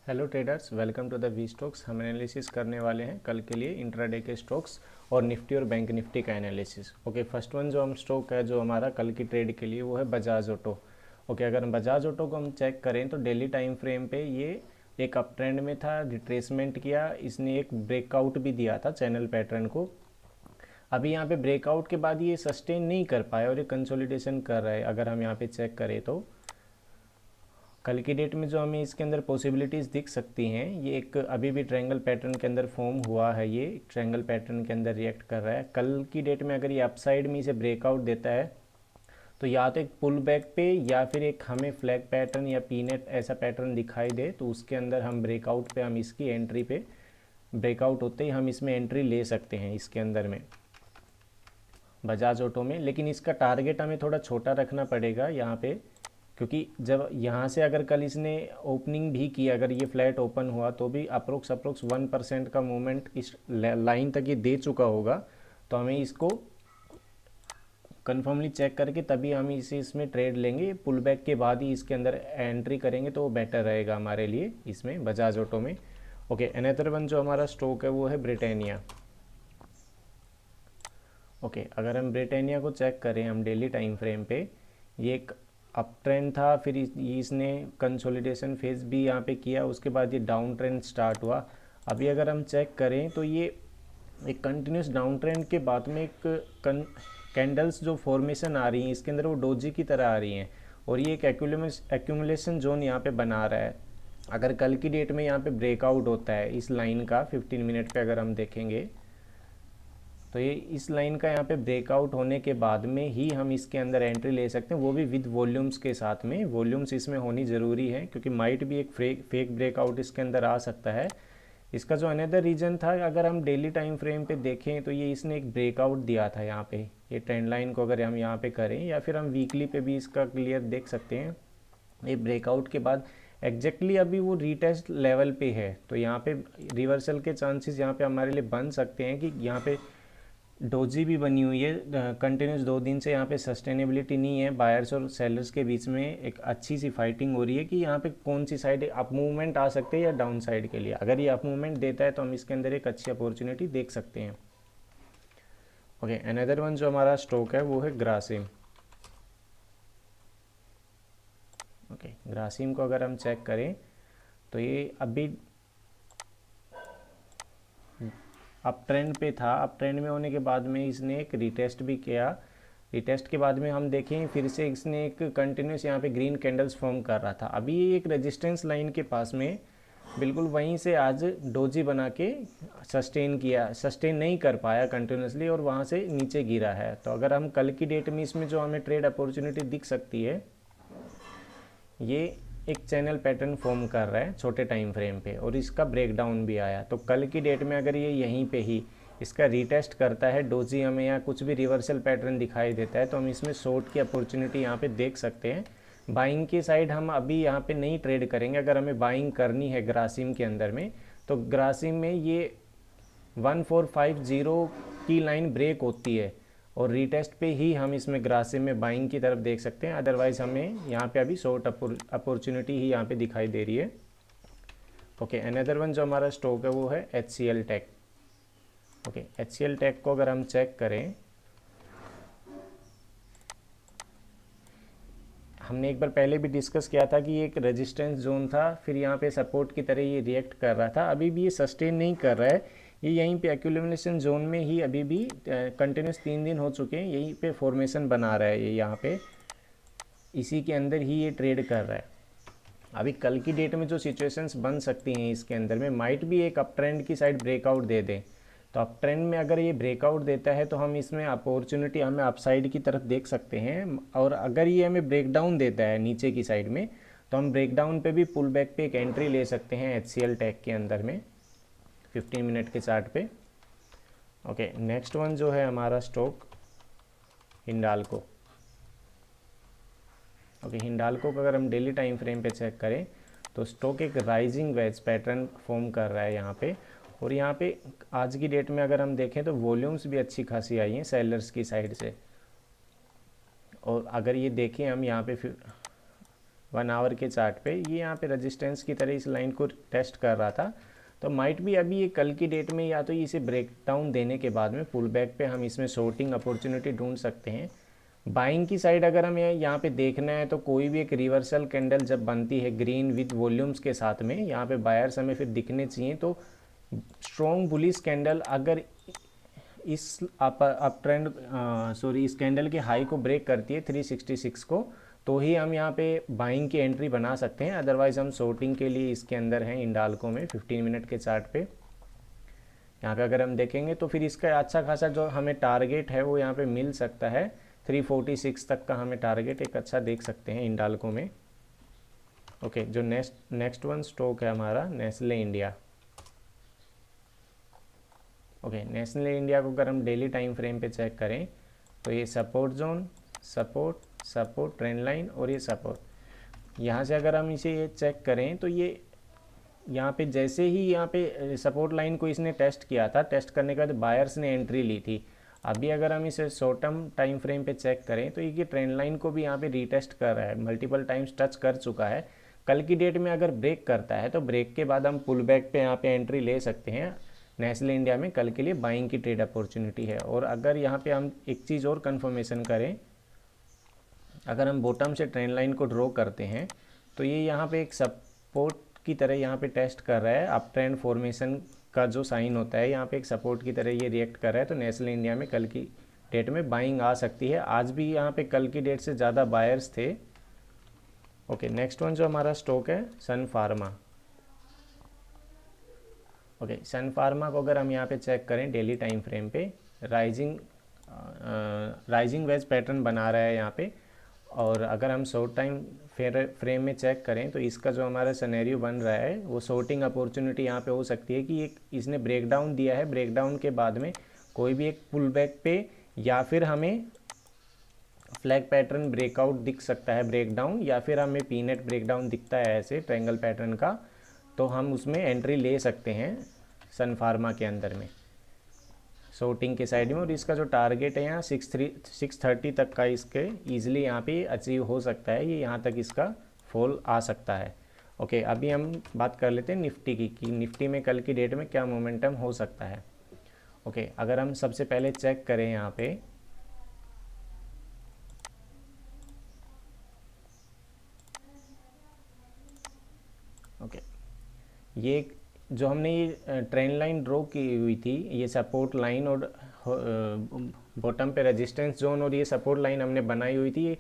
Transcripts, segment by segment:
Hello traders, welcome to the V stocks. हम analysis करने वाले हैं कल के लिए इंट्राडे के स्टॉक्स और निफ्टी और बैंक निफ्टी का एनालिसिस। ओके, फर्स्ट वन जो हम स्टॉक है जो हमारा कल की ट्रेड के लिए वो है बजाज ऑटो। ओके, अगर हम बजाज ऑटो को हम चेक करें तो डेली टाइम फ्रेम पे ये एक अप ट्रेंड में था, रिट्रेसमेंट किया, इसने एक ब्रेकआउट भी दिया था चैनल पैटर्न को। अभी यहाँ पे ब्रेकआउट के बाद ये सस्टेन नहीं कर पाया और ये कंसोलिडेशन कर रहा है। अगर हम यहाँ पे चेक करें तो कल की डेट में जो हमें इसके अंदर पॉसिबिलिटीज़ दिख सकती हैं, ये एक अभी भी ट्रायंगल पैटर्न के अंदर फॉर्म हुआ है, ये ट्रायंगल पैटर्न के अंदर रिएक्ट कर रहा है। कल की डेट में अगर ये अपसाइड में इसे ब्रेकआउट देता है तो या तो एक पुल बैक पे या फिर एक हमें फ्लैग पैटर्न या पीनेट ऐसा पैटर्न दिखाई दे तो उसके अंदर हम ब्रेकआउट पे हम इसकी एंट्री पे ब्रेकआउट होते ही हम इसमें एंट्री ले सकते हैं इसके अंदर में बजाज ऑटो में। लेकिन इसका टारगेट हमें थोड़ा छोटा रखना पड़ेगा यहाँ पे, क्योंकि जब यहाँ से अगर कल इसने ओपनिंग भी की, अगर ये फ्लैट ओपन हुआ तो भी अप्रोक्स 1% का मूवमेंट इस लाइन तक ये दे चुका होगा। तो हमें इसको कन्फर्मली चेक करके तभी हम इसे इसमें ट्रेड लेंगे। पुल बैक के बाद ही इसके अंदर एंट्री करेंगे तो वो बेटर रहेगा हमारे लिए इसमें बजाज ऑटो में। ओके, अनदर वन जो हमारा स्टॉक है वो है ब्रिटानिया। ओके, अगर हम ब्रिटानिया को चेक करें हम डेली टाइम फ्रेम पे, ये एक अप ट्रेंड था, फिर इसने कंसोलिडेशन फेज भी यहाँ पे किया, उसके बाद ये डाउन ट्रेंड स्टार्ट हुआ। अभी अगर हम चेक करें तो ये एक कंटिन्यूस डाउन ट्रेंड के बाद में एक कैंडल्स जो फॉर्मेशन आ रही हैं इसके अंदर वो डोजी की तरह आ रही हैं और ये एक एक्यूमुलेशन जोन यहाँ पे बना रहा है। अगर कल की डेट में यहाँ पे ब्रेकआउट होता है इस लाइन का 15 मिनट पे अगर हम देखेंगे तो ये इस लाइन का यहाँ पे ब्रेकआउट होने के बाद में ही हम इसके अंदर एंट्री ले सकते हैं, वो भी विद वॉल्यूम्स के साथ में। वॉल्यूम्स इसमें होनी ज़रूरी है क्योंकि माइट भी एक फेक ब्रेकआउट इसके अंदर आ सकता है। इसका जो अनदर रीजन था, अगर हम डेली टाइम फ्रेम पे देखें तो ये इसने एक ब्रेकआउट दिया था यहाँ पे, ये ट्रेंड लाइन को अगर हम यहाँ पे करें या फिर हम वीकली पे भी इसका क्लियर देख सकते हैं। ये ब्रेकआउट के बाद एग्जैक्टली अभी वो रीटेस्ट लेवल पे है, तो यहाँ पे रिवर्सल के चांसेस यहाँ पे हमारे लिए बन सकते हैं कि यहाँ पे डोजी भी बनी हुई है कंटिन्यूस 2 दिन से। यहाँ पे सस्टेनेबिलिटी नहीं है, बायर्स और सेलर्स के बीच में एक अच्छी सी फाइटिंग हो रही है कि यहाँ पे कौन सी साइड अप मूवमेंट आ सकते हैं या डाउन साइड के लिए। अगर ये अप मूवमेंट देता है तो हम इसके अंदर एक अच्छी अपॉर्चुनिटी देख सकते हैं। ओके, अनदर वन जो हमारा स्टॉक है वो है ग्रासिम। ओके, ग्रासिम को अगर हम चेक करें तो ये अभी अप ट्रेंड पे था, अप ट्रेंड में होने के बाद में इसने एक रिटेस्ट भी किया। रिटेस्ट के बाद में हम देखें फिर से इसने एक कंटिन्यूस यहाँ पे ग्रीन कैंडल्स फॉर्म कर रहा था। अभी ये एक रेजिस्टेंस लाइन के पास में बिल्कुल वहीं से आज डोजी बना के सस्टेन नहीं कर पाया कंटिन्यूसली और वहाँ से नीचे गिरा है। तो अगर हम कल की डेट में इसमें जो हमें ट्रेड अपॉर्चुनिटी दिख सकती है, ये एक चैनल पैटर्न फॉर्म कर रहा है छोटे टाइम फ्रेम पे और इसका ब्रेकडाउन भी आया। तो कल की डेट में अगर ये यहीं पे ही इसका रीटेस्ट करता है डोजी हमें या कुछ भी रिवर्सल पैटर्न दिखाई देता है तो हम इसमें शॉर्ट की अपॉर्चुनिटी यहाँ पे देख सकते हैं। बाइंग की साइड हम अभी यहाँ पे नहीं ट्रेड करेंगे। अगर हमें बाइंग करनी है ग्रासिम के अंदर में तो ग्रासिम में ये 1450 की लाइन ब्रेक होती है और रीटेस्ट पे ही हम इसमें ग्रासिम में बाइंग की तरफ देख सकते हैं। अदरवाइज हमें यहाँ पे अभी शॉर्ट अपॉर्चुनिटी ही यहाँ पे दिखाई दे रही है। ओके, अनदर वन जो हमारा स्टॉक है वो है HCL tech. Okay, HCL tech को अगर हम चेक करें, हमने एक बार पहले भी डिस्कस किया था कि ये एक रेजिस्टेंस जोन था, फिर यहाँ पे सपोर्ट की तरह ये रिएक्ट कर रहा था। अभी भी ये सस्टेन नहीं कर रहा है, ये यहीं पे एक्यूमुलेशन जोन में ही अभी भी कंटिन्यूस 3 दिन हो चुके हैं यहीं पे फॉर्मेशन बना रहा है। ये यहाँ पे इसी के अंदर ही ये ट्रेड कर रहा है। अभी कल की डेट में जो सिचुएशंस बन सकती हैं इसके अंदर में, माइट भी एक अप ट्रेंड की साइड ब्रेकआउट दे दें। तो अप ट्रेंड में अगर ये ब्रेकआउट देता है तो हम इसमें अपॉर्चुनिटी हमें अपसाइड की तरफ देख सकते हैं, और अगर ये हमें ब्रेकडाउन देता है नीचे की साइड में तो हम ब्रेकडाउन पे भी पुल बैक पे एक एंट्री ले सकते हैं HCL टेक के अंदर में 15 मिनट के चार्ट पे। ओके, नेक्स्ट वन जो है हमारा स्टॉक हिंडाल्को। ओके, हिंडाल्को को अगर हम डेली टाइम फ्रेम पे चेक करें तो स्टॉक एक राइजिंग वेज पैटर्न फॉर्म कर रहा है यहाँ पे, और यहाँ पे आज की डेट में अगर हम देखें तो वॉल्यूम्स भी अच्छी खासी आई हैं सेलर्स की साइड से। और अगर ये देखें हम यहाँ पे 1 आवर के चार्ट पे ये यहाँ पे रेजिस्टेंस की तरह इस लाइन को टेस्ट कर रहा था। तो माइट भी अभी ये कल की डेट में या तो इसे ब्रेक डाउन देने के बाद में पुल बैक पे हम इसमें शॉर्टिंग अपॉर्चुनिटी ढूंढ सकते हैं। बाइंग की साइड अगर हमें यहाँ पे देखना है तो कोई भी एक रिवर्सल कैंडल जब बनती है ग्रीन विद वॉल्यूम्स के साथ में, यहाँ पे बायर्स हमें फिर दिखने चाहिए। तो स्ट्रॉन्ग बुलिश कैंडल अगर इस अप ट्रेंड इस कैंडल के हाई को ब्रेक करती है 366 को, तो ही हम यहाँ पे बाइंग की एंट्री बना सकते हैं। अदरवाइज हम शॉर्टिंग के लिए इसके अंदर हैं इंडाल्को में 15 मिनट के चार्ट पे। यहाँ पे अगर हम देखेंगे तो फिर इसका अच्छा खासा जो हमें टारगेट है वो यहाँ पे मिल सकता है। 346 तक का हमें टारगेट एक अच्छा देख सकते हैं इंडाल्को में। ओके, जो नेक्स्ट वन स्टॉक है हमारा Nestle India. Okay, Nestle India को अगर हम डेली टाइम फ्रेम पे चेक करें तो ये support zone, support trend line और ये सपोर्ट, यहाँ से अगर हम इसे ये चेक करें तो ये यहाँ पे जैसे ही यहाँ पे सपोर्ट लाइन को इसने टेस्ट किया था, टेस्ट करने के बाद बायर्स ने एंट्री ली थी। अभी अगर हम इसे शॉर्ट टर्म टाइम फ्रेम पे चेक करें तो ये ट्रेंड लाइन को भी यहाँ पे रीटेस्ट कर रहा है, मल्टीपल टाइम्स टच कर चुका है। कल की डेट में अगर ब्रेक करता है तो ब्रेक के बाद हम पुल बैक पे यहाँ पे एंट्री ले सकते हैं। नेस्ले इंडिया में कल के लिए बाइंग की ट्रेड अपॉर्चुनिटी है। और अगर यहाँ पे हम एक चीज़ और कंफर्मेशन करें, अगर हम बॉटम से ट्रेंड लाइन को ड्रॉ करते हैं तो ये यहाँ पे एक सपोर्ट की तरह यहाँ पे टेस्ट कर रहा है। अप ट्रेंड फॉर्मेशन का जो साइन होता है यहाँ पे एक सपोर्ट की तरह ये रिएक्ट कर रहा है। तो नेस्ले इंडिया में कल की डेट में बाइंग आ सकती है। आज भी यहाँ पे कल की डेट से ज़्यादा बायर्स थे। ओके, नेक्स्ट वन जो हमारा स्टॉक है सन फार्मा। ओके, सन फार्मा को अगर हम यहाँ पे चेक करें डेली टाइम फ्रेम पे, राइजिंग वेज पैटर्न बना रहा है यहाँ पे। और अगर हम शॉर्ट टाइम फ्रेम में चेक करें तो इसका जो हमारा सिनेरियो बन रहा है वो शॉर्टिंग अपॉर्चुनिटी यहाँ पे हो सकती है कि एक इसने ब्रेकडाउन दिया है, ब्रेकडाउन के बाद में कोई भी एक पुल बैक पे या फिर हमें फ्लैग पैटर्न ब्रेकआउट दिख सकता है, ब्रेकडाउन, या फिर हमें पीनेट ब्रेकडाउन दिखता है ऐसे ट्रायंगल पैटर्न का, तो हम उसमें एंट्री ले सकते हैं सन फार्मा के अंदर में शॉर्टिंग के साइड में। और इसका जो टारगेट है यहाँ 630 तक का इसके ईजिली यहाँ पे अचीव हो सकता है। ये यहाँ तक इसका फॉल आ सकता है। ओके, अभी हम बात कर लेते हैं निफ्टी की कि निफ्टी में कल की डेट में क्या मोमेंटम हो सकता है। ओके, अगर हम सबसे पहले चेक करें यहाँ पे ये जो हमने ये ट्रेंड लाइन ड्रॉ की हुई थी, ये सपोर्ट लाइन और बॉटम पे रेजिस्टेंस जोन और ये सपोर्ट लाइन हमने बनाई हुई थी।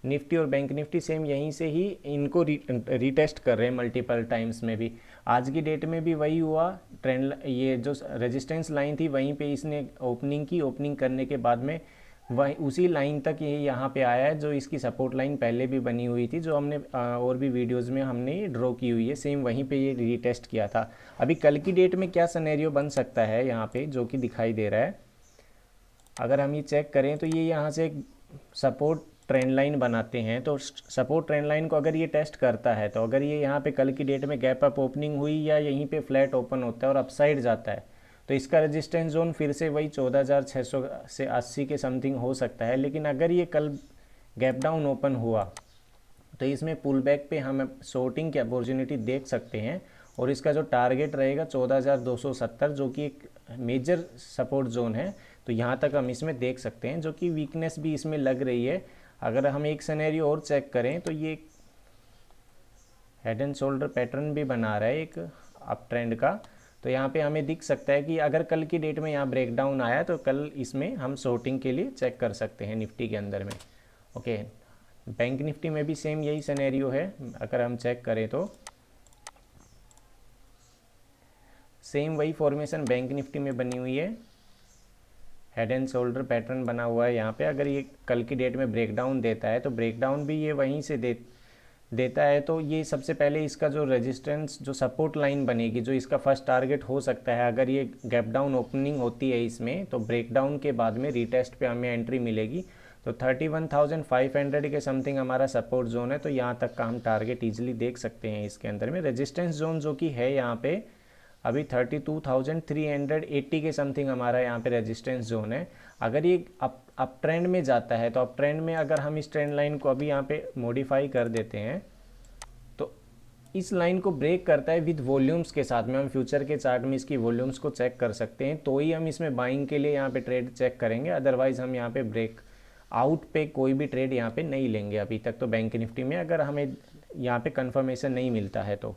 निफ्टी और बैंक निफ्टी सेम यहीं से ही इनको रीटेस्ट कर रहे हैं मल्टीपल टाइम्स में भी। आज की डेट में भी वही हुआ। ट्रेंड ये जो रेजिस्टेंस लाइन थी वहीं पे इसने ओपनिंग की, ओपनिंग करने के बाद में वही उसी लाइन तक ये यहाँ पे आया है जो इसकी सपोर्ट लाइन पहले भी बनी हुई थी, जो हमने और भी वीडियोस में हमने ड्रॉ की हुई है। सेम वहीं पे ये रीटेस्ट किया था। अभी कल की डेट में क्या सिनेरियो बन सकता है यहाँ पे जो कि दिखाई दे रहा है, अगर हम ये चेक करें तो ये यहाँ से एक सपोर्ट ट्रेंड लाइन बनाते हैं। तो सपोर्ट ट्रेंड लाइन को अगर ये टेस्ट करता है तो अगर ये यहाँ पे कल की डेट में गैप अप ओपनिंग हुई या यहीं पे फ्लैट ओपन होता है और अपसाइड जाता है तो इसका रेजिस्टेंस जोन फिर से वही 14,600 से 80 के समथिंग हो सकता है। लेकिन अगर ये कल गैप डाउन ओपन हुआ तो इसमें पुल बैक पे हम शॉर्टिंग की अपॉर्चुनिटी देख सकते हैं। और इसका जो टारगेट रहेगा 14,270 जो कि एक मेजर सपोर्ट जोन है, तो यहाँ तक हम इसमें देख सकते हैं, जो कि वीकनेस भी इसमें लग रही है। अगर हम एक सिनेरियो और चेक करें तो ये हेड एंड शोल्डर पैटर्न भी बना रहा है एक अप ट्रेंड का। तो यहाँ पे हमें दिख सकता है कि अगर कल की डेट में यहाँ ब्रेकडाउन आया तो कल इसमें हम शॉर्टिंग के लिए चेक कर सकते हैं निफ्टी के अंदर में। ओके, बैंक निफ्टी में भी सेम यही सिनेरियो है। अगर हम चेक करें तो सेम वही फॉर्मेशन बैंक निफ्टी में बनी हुई है, हेड एंड शोल्डर पैटर्न बना हुआ है यहाँ पे। अगर ये कल की डेट में ब्रेकडाउन देता है तो ब्रेकडाउन भी ये वहीं से देता है तो ये सबसे पहले इसका जो रेजिस्टेंस जो सपोर्ट लाइन बनेगी, जो इसका फर्स्ट टारगेट हो सकता है, अगर ये गैप डाउन ओपनिंग होती है इसमें तो ब्रेकडाउन के बाद में रीटेस्ट पे हमें एंट्री मिलेगी। तो 31,500 के समथिंग हमारा सपोर्ट जोन है। तो यहाँ तक का हम टारगेट ईजिली देख सकते हैं इसके अंदर में। रेजिस्टेंस जोन जो कि है यहाँ पे अभी 32,380 के समथिंग हमारा यहाँ पे रेजिस्टेंस जोन है। अगर ये अप ट्रेंड में जाता है तो अप ट्रेंड में अगर हम इस ट्रेंड लाइन को अभी यहाँ पे मॉडिफाई कर देते हैं तो इस लाइन को ब्रेक करता है विद वॉल्यूम्स के साथ में, हम फ्यूचर के चार्ट में इसकी वॉल्यूम्स को चेक कर सकते हैं, तो ही हम इसमें बाइंग के लिए यहाँ पे ट्रेड चेक करेंगे। अदरवाइज हम यहाँ पे ब्रेक आउट पे कोई भी ट्रेड यहाँ पे नहीं लेंगे अभी तक तो बैंक निफ्टी में, अगर हमें यहाँ पे कंफर्मेशन नहीं मिलता है तो।